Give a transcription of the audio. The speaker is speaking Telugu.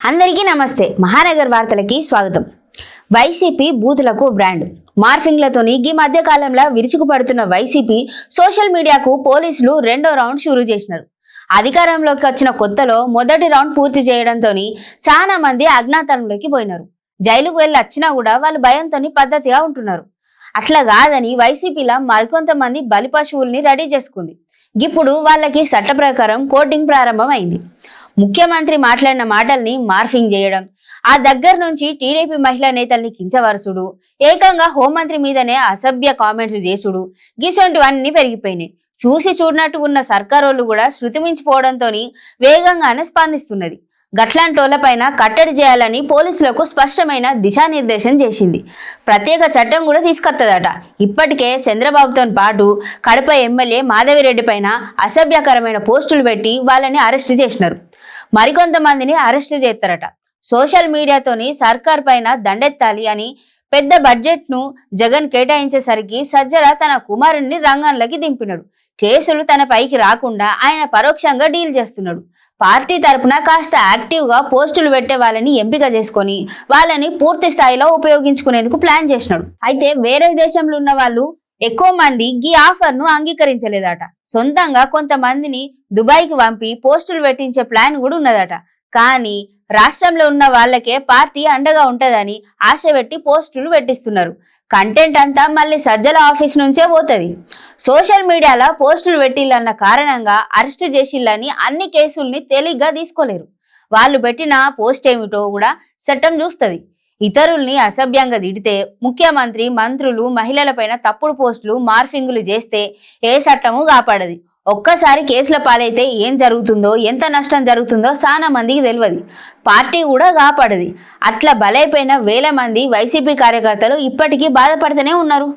అందరికీ నమస్తే. మహానగర్ వార్తలకి స్వాగతం. వైసీపీ బూతులకు బ్రాండ్ మార్ఫింగ్లతోని ఈ మధ్య కాలంలో విరుచుకుపడుతున్న వైసీపీ సోషల్ మీడియాకు పోలీసులు రెండో రౌండ్ షురూ చేసినారు. అధికారంలోకి వచ్చిన కొత్తలో మొదటి రౌండ్ పూర్తి చేయడంతో చాలా మంది అజ్ఞాతంలోకి పోయినారు. జైలుకు వెళ్ళి వచ్చినా కూడా వాళ్ళు భయంతో పద్ధతిగా ఉంటున్నారు. అట్లా కాదని వైసీపీలా మరికొంతమంది బలి పశువుల్ని రెడీ చేసుకుంది. ఇప్పుడు వాళ్ళకి చట్ట ప్రకారం కోటింగ్ ప్రారంభం అయింది. ముఖ్యమంత్రి మాట్లాడిన మాటల్ని మార్ఫింగ్ చేయడం, ఆ దగ్గర నుంచి టీడీపీ మహిళా నేతల్ని కించవరసుడు, ఏకంగా హోంమంత్రి మీదనే అసభ్య కామెంట్స్ చేసుడు, గిసొంటివన్నీ పెరిగిపోయినాయి. చూసి చూడనట్టు ఉన్న సర్కారోళ్ళు కూడా శృతిమించిపోవడంతో వేగంగానే స్పందిస్తున్నది. గట్లాంటోళ్లపైన కట్టడి చేయాలని పోలీసులకు స్పష్టమైన దిశానిర్దేశం చేసింది. ప్రత్యేక చట్టం కూడా తీసుకొత్తదట. ఇప్పటికే చంద్రబాబుతో పాటు కడప ఎమ్మెల్యే మాధవిరెడ్డి పైన అసభ్యకరమైన పోస్టులు పెట్టి వాళ్ళని అరెస్ట్ చేసినారు. మరికొంతమందిని అరెస్ట్ చేస్తారట. సోషల్ మీడియాతోని సర్కార్ పైన దండెత్తాలి అని పెద్ద బడ్జెట్ ను జగన్ కేటాయించేసరికి సజ్జల తన కుమారుణ్ణి రంగంలోకి దింపినాడు. కేసులు తన పైకి రాకుండా ఆయన పరోక్షంగా డీల్ చేస్తున్నాడు. పార్టీ తరపున కాస్త యాక్టివ్ గా పోస్టులు పెట్టే వాళ్ళని ఎంపిక చేసుకొని వాళ్ళని పూర్తి స్థాయిలో ఉపయోగించుకునేందుకు ప్లాన్ చేసినాడు. అయితే వేరే దేశంలో ఉన్న వాళ్ళు ఎక్కువ మంది ఈ ఆఫర్ ను అంగీకరించలేదట. సొంతంగా కొంతమందిని దుబాయ్కి పంపి పోస్టులు పెట్టించే ప్లాన్ కూడా ఉన్నదట. కానీ రాష్ట్రంలో ఉన్న వాళ్ళకే పార్టీ అండగా ఉంటదని ఆశ పెట్టి పోస్టులు పెట్టిస్తున్నారు. కంటెంట్ అంతా మళ్ళీ సజ్జల ఆఫీస్ నుంచే పోతుంది. సోషల్ మీడియాలో పోస్టులు పెట్టిల్లన్న కారణంగా అరెస్ట్ చేసిల్లని అన్ని కేసుల్ని తేలిగ్గా తీసుకోలేరు. వాళ్ళు పెట్టిన పోస్ట్ ఏమిటో కూడా చట్టం చూస్తుంది. ఇతరుల్ని అసభ్యంగా తిడితే, ముఖ్యమంత్రి, మంత్రులు, మహిళలపైన తప్పుడు పోస్టులు, మార్ఫింగులు చేస్తే ఏ చట్టము కాపాడది. ఒక్కసారి కేసుల పాలైతే ఏం జరుగుతుందో, ఎంత నష్టం జరుగుతుందో చాలా మందికి తెలియదు. పార్టీ కూడా కాపాడది. అట్లా బలైపోయిన వేల మంది వైసీపీ కార్యకర్తలు ఇప్పటికీ బాధపడుతూనే ఉన్నారు.